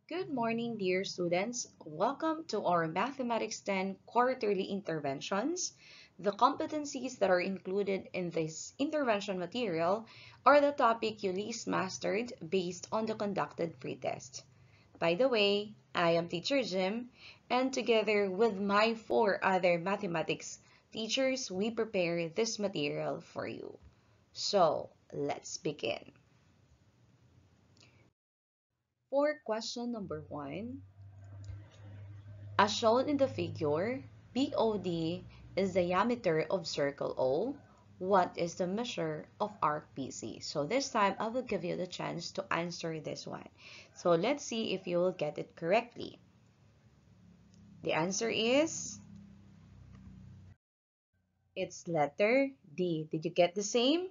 Good morning, dear students. Welcome to our Mathematics 10 quarterly interventions. The competencies that are included in this intervention material are the topic you least mastered based on the conducted pretest. By the way, I am Teacher Jim, and together with my four other mathematics teachers, we prepare this material for you. So, let's begin. For question number 1, as shown in the figure, BOD is the diameter of circle O. What is the measure of arc BC? So this time, I will give you the chance to answer this one. So let's see if you will get it correctly. The answer is, it's letter D. Did you get the same?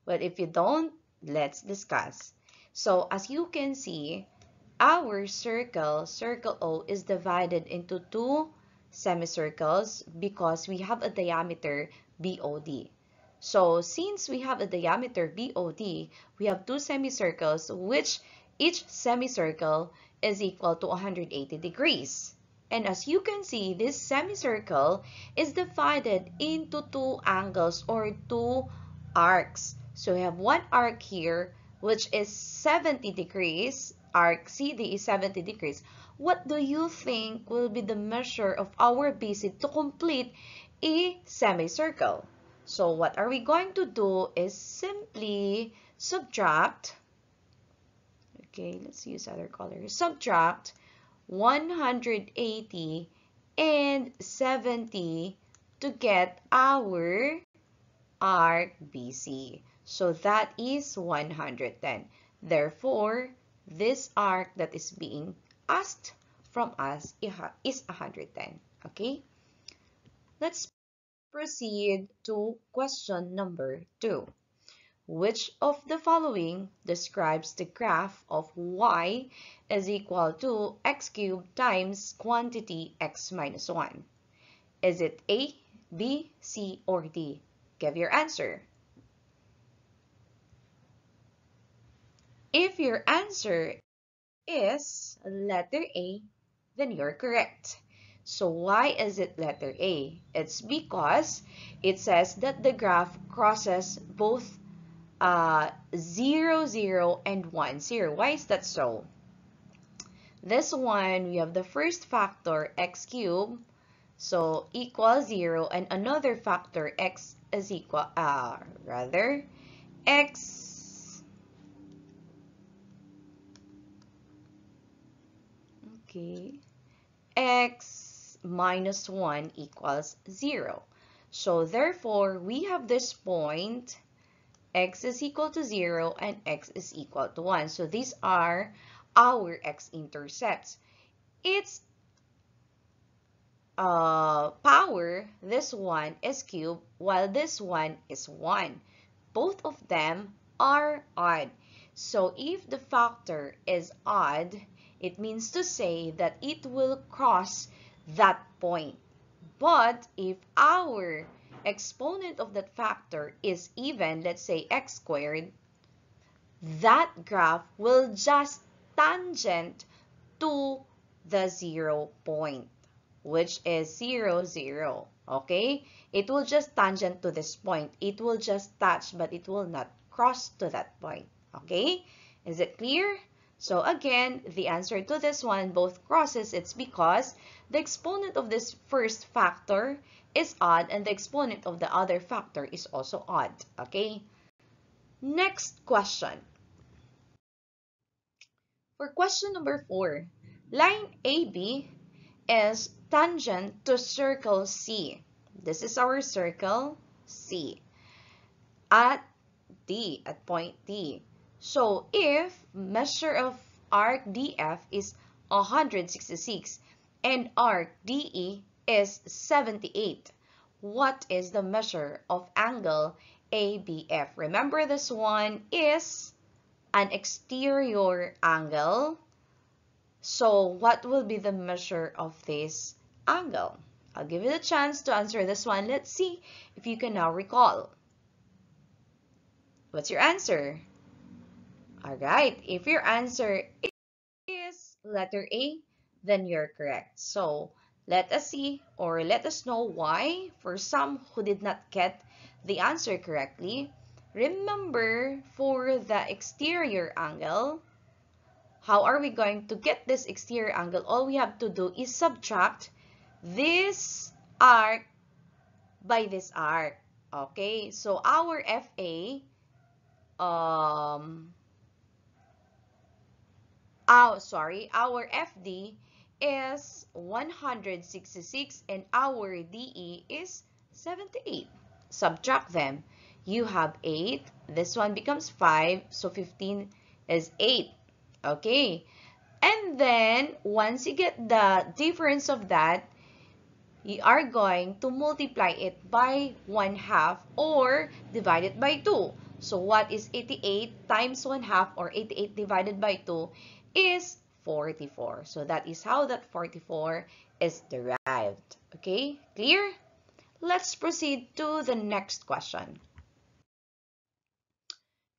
Well, if you don't, let's discuss. So as you can see, our circle O, is divided into two semicircles because we have a diameter BOD. So since we have a diameter BOD, we have two semicircles which each semicircle is equal to 180 degrees. And as you can see, this semicircle is divided into two angles or two arcs. So we have one arc here which is 70 degrees. Arc CD is 70 degrees. What do you think will be the measure of our BC to complete a semicircle? So what are we going to do is simply subtract, okay, let's use other colors, subtract 180 and 70 to get our arc BC. So that is 110. Therefore, this arc that is being asked from us is 110. Okay? Let's proceed to question number 2. Which of the following describes the graph of y is equal to x cubed times quantity x minus 1? Is it A, B, C, or D? Give your answer. If your answer is letter A, then you're correct. So why is it letter A? It's because it says that the graph crosses both 0, 0, and 1, 0. Why is that so? This one, we have the first factor, x cubed, so equals 0, and another factor, x is equal, x, okay, x minus 1 equals 0. So therefore, we have this point, x is equal to 0 and x is equal to 1. So these are our x-intercepts. Its power, this one is cube, while this one is 1. Both of them are odd. So if the factor is odd, it means to say that it will cross that point. But if our exponent of that factor is even, let's say x squared, that graph will just tangent to the 0 point, which is 0, 0. Okay? It will just tangent to this point. It will just touch, but it will not cross to that point. Okay? Is it clear? So again, the answer to this one, both crosses, it's because the exponent of this first factor is odd and the exponent of the other factor is also odd. Okay? Next question. For question number 4, line AB is tangent to circle C. This is our circle C at D, at point D. So if measure of arc DF is 166 and arc DE is 78, what is the measure of angle ABF? Remember, this one is an exterior angle. So what will be the measure of this angle? I'll give you the chance to answer this one. Let's see if you can now recall. What's your answer? All right, if your answer is letter A, then you're correct. So let us see or let us know why for some who did not get the answer correctly. Remember, for the exterior angle, how are we going to get this exterior angle? All we have to do is subtract this arc by this arc. Okay, so our FA, our FD is 166 and our DE is 78. Subtract them. You have 8. This one becomes 5. So 15 is 8. Okay. And then, once you get the difference of that, you are going to multiply it by 1/2 or divide it by 2. So what is 88 times 1/2 or 88 divided by 2 is 44. So that is how that 44 is derived. Okay, clear? Let's proceed to the next question.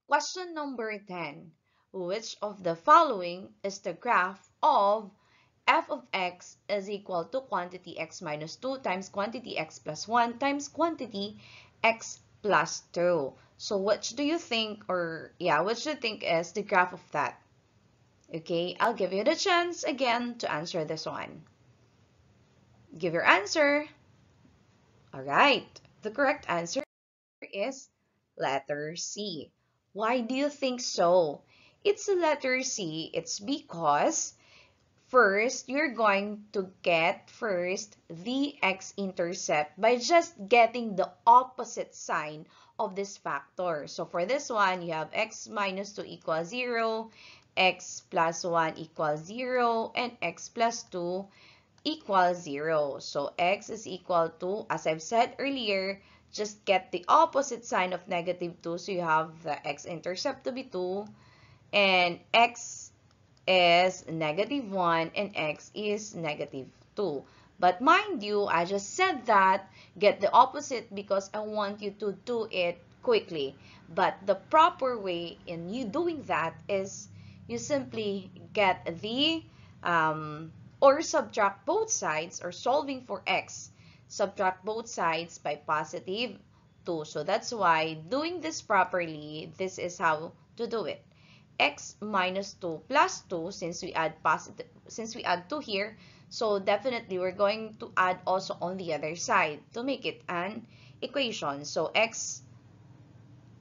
Question number 10. Which of the following is the graph of f of x is equal to quantity x minus 2 times quantity x plus 1 times quantity x plus 2? So which do you think, which do you think is the graph of that? Okay, I'll give you the chance again to answer this one. Give your answer. All right, the correct answer is letter C. Why do you think so? It's a letter C. It's because first, you're going to get first the x-intercept by just getting the opposite sign of this factor. So for this one, you have x minus 2 equals 0, x plus 1 equals 0, and x plus 2 equals 0. So x is equal to, as I've said earlier, just get the opposite sign of negative 2. So you have the x-intercept to be 2, and x is negative 1 and x is negative 2. But mind you, I just said that get the opposite because I want you to do it quickly. But the proper way in you doing that is you simply get the or subtract both sides, or solving for x, subtract both sides by positive 2. So that's why doing this properly, this is how to do it. X minus 2 plus 2, since we add 2 here, so definitely we're going to add also on the other side to make it an equation. So x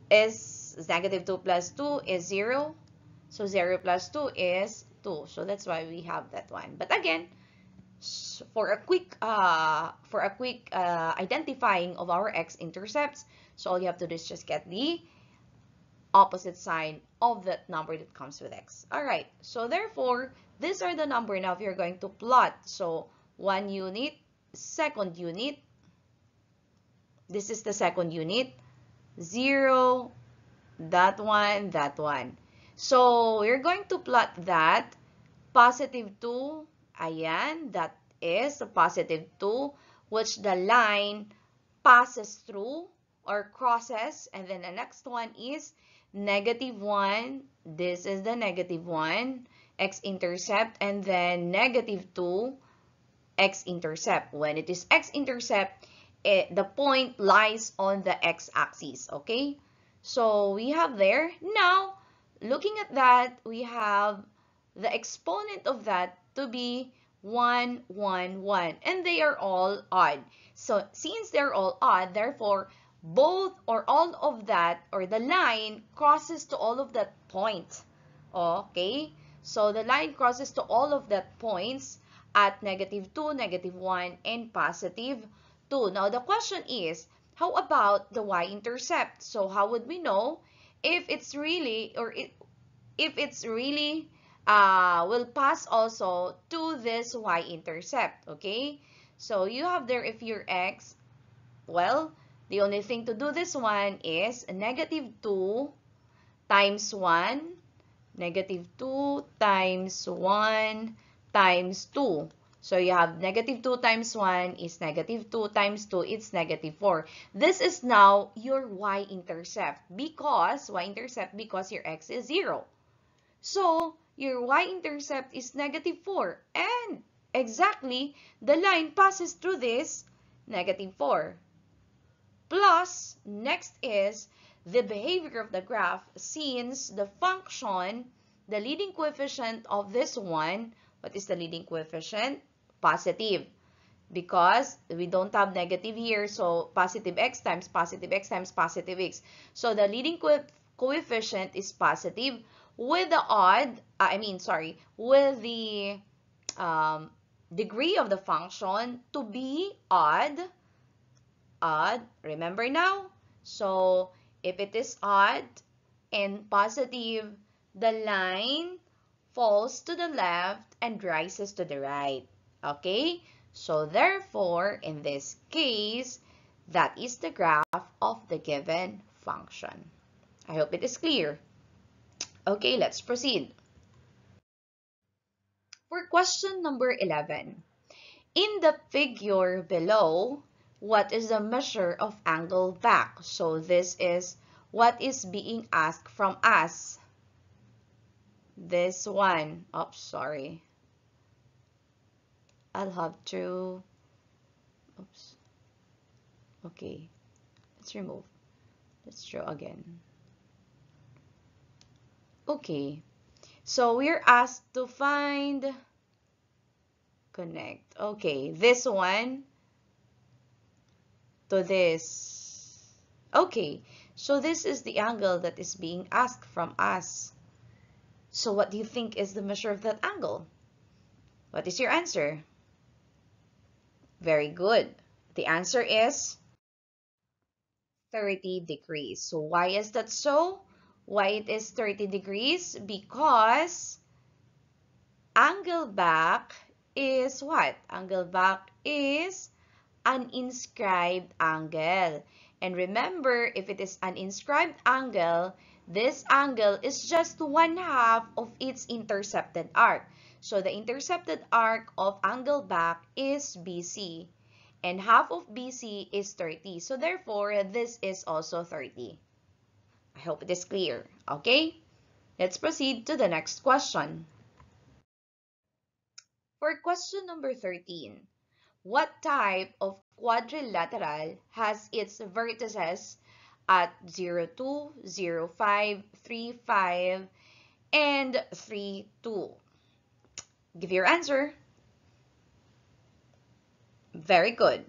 is negative 2 plus 2 is 0. So 0 plus 2 is 2. So that's why we have that one. But again, for a quick identifying of our x-intercepts, so all you have to do is just get the opposite sign of that number that comes with x. All right, so therefore, these are the number now if you're going to plot. So 1 unit, second unit, this is the second unit, 0, that one, that one. So we're going to plot that, positive 2, ayan, that is a positive 2, which the line passes through or crosses, and then the next one is negative 1, this is the negative 1, x-intercept, and then negative 2, x-intercept. When it is x-intercept, the point lies on the x-axis, okay? So we have there. Now, looking at that, we have the exponent of that to be 1, 1, 1, and they are all odd. So since they're all odd, therefore, both or all of that, or the line crosses to all of that point. Okay? So the line crosses to all of that points at negative 2, negative 1, and positive 2. Now the question is, how about the y-intercept? So how would we know if it's really, if it's really will pass also to this y-intercept? Okay? So you have there, if your x, well, the only thing to do this one is negative 2 times 1, negative 2 times 1 times 2. So you have negative 2 times 1 is negative 2 times 2, it's negative 4. This is now your y-intercept because your x is 0. So Your y-intercept is negative 4. And exactly, the line passes through this negative 4. Plus, next is the behavior of the graph since the function, the leading coefficient of this one, what is the leading coefficient? Positive. Because we don't have negative here, so positive x times positive x times positive x. So the leading coefficient is positive with the with the degree of the function to be odd. Remember now? So if it is odd and positive, the line falls to the left and rises to the right. Okay? So therefore, in this case, that is the graph of the given function. I hope it is clear. Okay, let's proceed. For question number 11. In the figure below, what is the measure of angle back? So this is what is being asked from us. This one. Oops, sorry. I'll have to... Oops. Okay. Let's remove. Let's draw again. Okay. So we're asked to find... Connect. Okay. This one to this. Okay. So this is the angle that is being asked from us. So what do you think is the measure of that angle? What is your answer? Very good. The answer is 30 degrees. So why is that so? Why it is 30 degrees? Because angle back is what? Angle back is an inscribed angle. And remember, if it is an inscribed angle, this angle is just 1/2 of its intercepted arc. So the intercepted arc of angle back is BC. And half of BC is 30. So therefore, this is also 30. I hope it is clear. Okay? Let's proceed to the next question. For question number 13, what type of quadrilateral has its vertices at 0, 2, 0, 5, 3, 5, and 3, 2? Give your answer. Very good.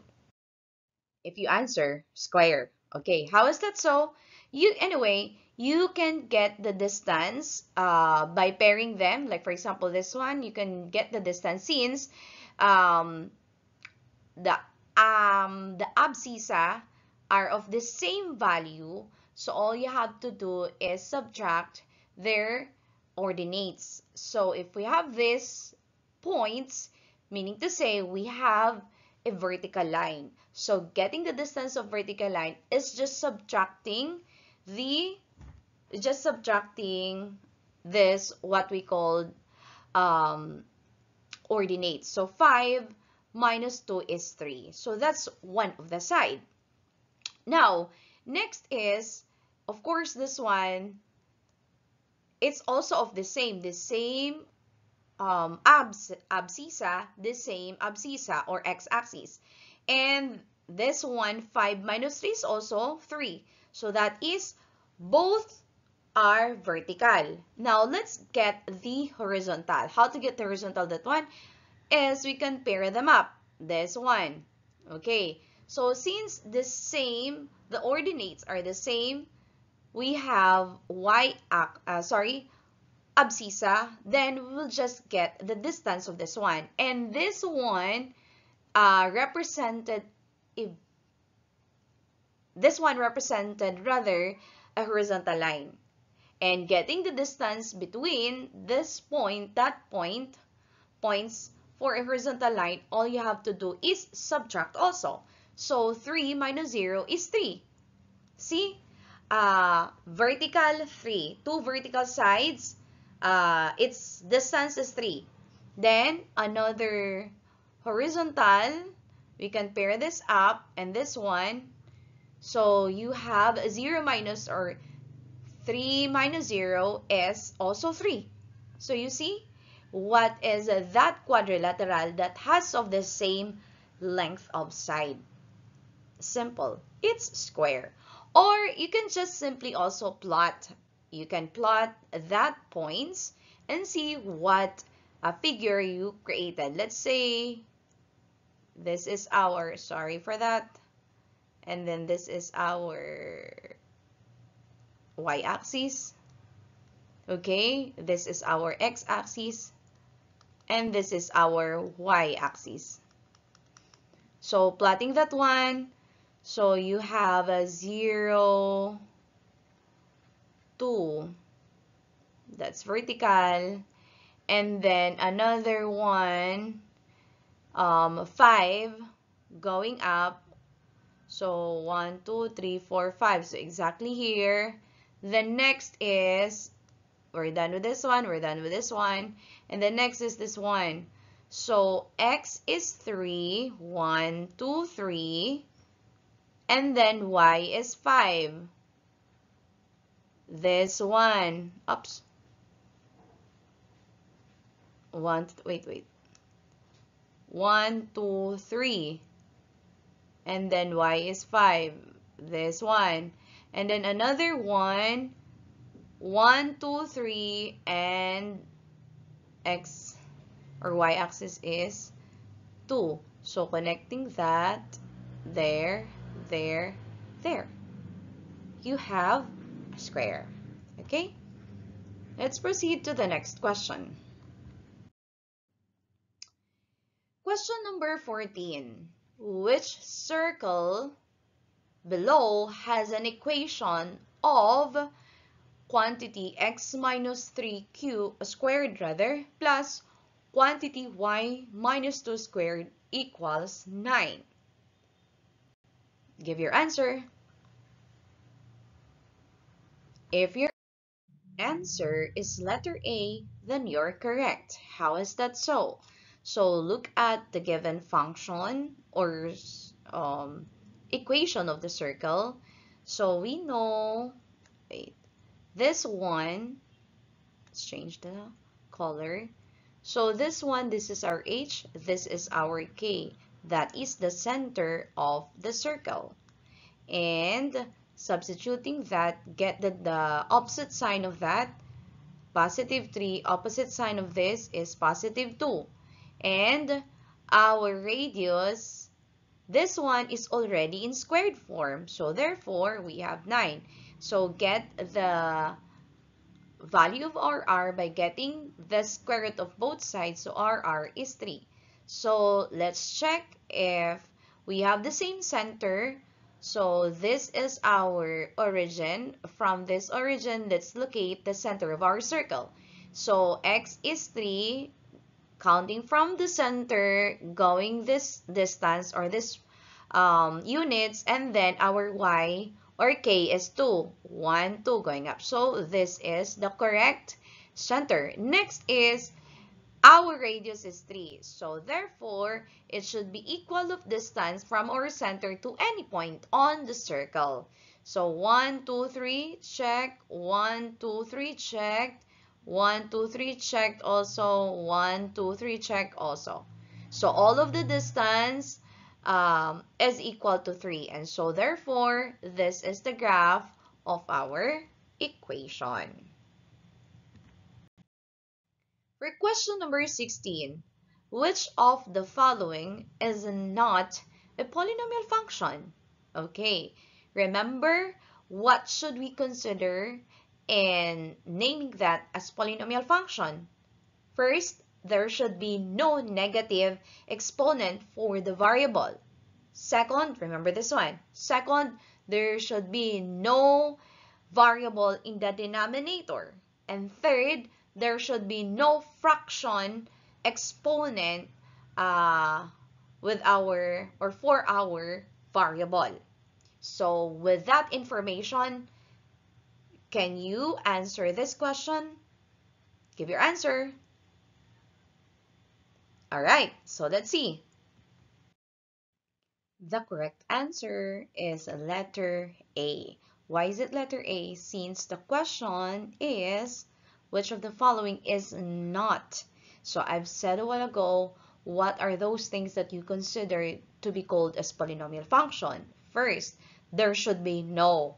If you answer square. Okay, how is that so? Anyway, you can get the distance by pairing them. Like for example, this one, you can get the distance since um, the abscissa are of the same value. So all you have to do is subtract their ordinates. So if we have these points, meaning to say we have a vertical line. So getting the distance of vertical line is just subtracting this what we call ordinates. So 5 minus 2 is 3. So that's one of the side. Now, next is, of course, this one, it's also of the same abscissa, the same abscissa or x-axis. And this one, 5 minus 3 is also 3. So that is both are vertical. Now, let's get the horizontal. How to get the horizontal? That one is we can pair them up. This one. Okay. So since the ordinates are the same, we have abscissa, then we'll just get the distance of this one. And this one represented rather a horizontal line. And getting the distance between this point, points for a horizontal line, all you have to do is subtract also. So 3 minus 0 is 3. See? Vertical 3. Two vertical sides, its distance is 3. Then another horizontal, we can pair this up and this one. So you have 0 minus or 3 minus 0 is also 3. So you see, what is that quadrilateral that has of the same length of side? Simple. It's square. Or you can just simply also plot. You can plot that points and see what figure you created. Let's say this is our, sorry for that, and then this is our y-axis. Okay, this is our x-axis, and this is our y-axis. So plotting that one, so you have a 0, 2, that's vertical, and then another one, 5, going up. So 1, 2, 3, 4, 5. So exactly here. The next is, we're done with this one, we're done with this one, and the next is this one. So x is 3, 1, 2, 3, and then y is 5. This one, oops, wait, 1, 2, 3, and then y is 5. This one, and then another one, 1, 2, 3, and x or y-axis is 2. So connecting that, there, there, there. You have a square. Okay? Let's proceed to the next question. Question number 14. Which circle below has an equation of quantity x minus 3q squared plus quantity y minus 2 squared equals 9? Give your answer. If your answer is letter A, then you're correct. How is that so? So look at the given function or equation of the circle. So we know, wait, this one, let's change the color. So this one, this is our H, this is our K. That is the center of the circle. And substituting that, get the opposite sign of that, positive 3, opposite sign of this is positive 2. And our radius, this one is already in squared form. So therefore, we have 9. So get the value of r by getting the square root of both sides. So r is 3. So let's check if we have the same center. So this is our origin. From this origin, let's locate the center of our circle. So x is 3, counting from the center, going this distance or this units, and then our y or k is 2. 1, 2 going up. So this is the correct center. Next is our radius is 3. So therefore, it should be equal of distance from our center to any point on the circle. So 1, 2, 3, check. 1, 2, 3, checked. 1, 2, 3, checked also. 1, 2, 3, checked also. So all of the distance is equal to 3. And so therefore, this is the graph of our equation. For question number 16, which of the following is not a polynomial function? Okay, remember what should we consider in naming that as polynomial function? First, there should be no negative exponent for the variable. Second, remember this one. Second, there should be no variable in the denominator. And third, there should be no fraction exponent with our or for our variable. So with that information, can you answer this question? Give your answer. All right, so let's see. The correct answer is letter A. Why is it letter A? Since the question is which of the following is not? So I've said a while ago, what are those things that you consider to be called as polynomial function? First, there should be no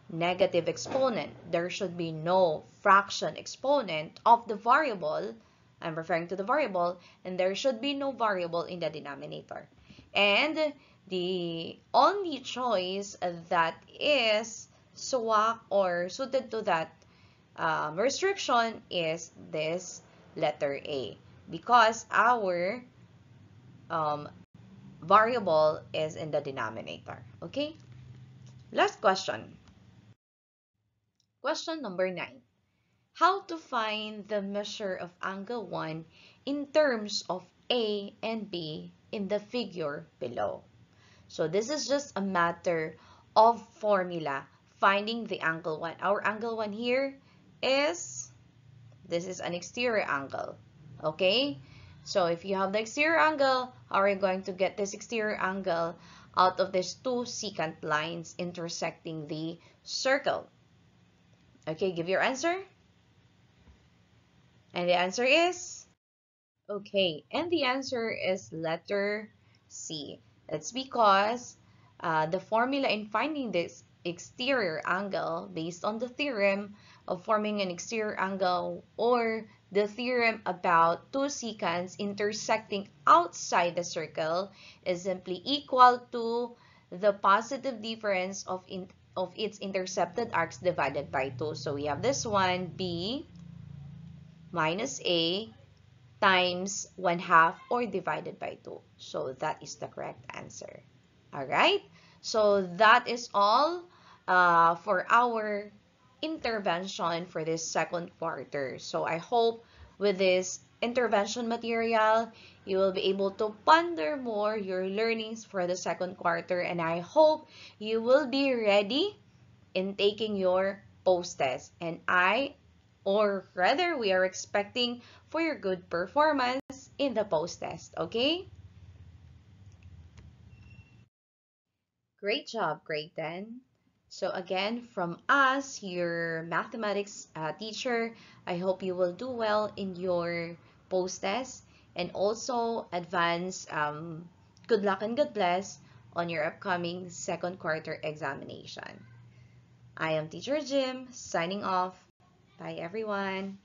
negative exponent. There should be no fraction exponent of the variable. I'm referring to the variable, and there should be no variable in the denominator. And the only choice that is swak or suited to that restriction is this letter A, because our variable is in the denominator. Okay? Last question. Question number 9. How to find the measure of angle 1 in terms of A and B in the figure below. So this is just a matter of formula, finding the angle 1. Our angle 1 here is, this is an exterior angle. Okay? So if you have the exterior angle, how are you going to get this exterior angle out of these two secant lines intersecting the circle? Okay, give your answer. And the answer is? Okay, and the answer is letter C. It's because the formula in finding this exterior angle based on the theorem of forming an exterior angle, or the theorem about two secants intersecting outside the circle, is simply equal to the positive difference of its intercepted arcs divided by 2. So we have this one, B minus A times 1/2 or divided by 2. So that is the correct answer. Alright? So that is all for our intervention for this second quarter. So I hope with this intervention material, you will be able to ponder more your learnings for the second quarter, and I hope you will be ready in taking your post-test. And or rather, we are expecting for your good performance in the post-test, okay? Great job, grade 10. So again, from us, your mathematics teacher, I hope you will do well in your post-test, and also advance good luck and God bless on your upcoming second quarter examination. I am Teacher Jim, signing off. Bye everyone.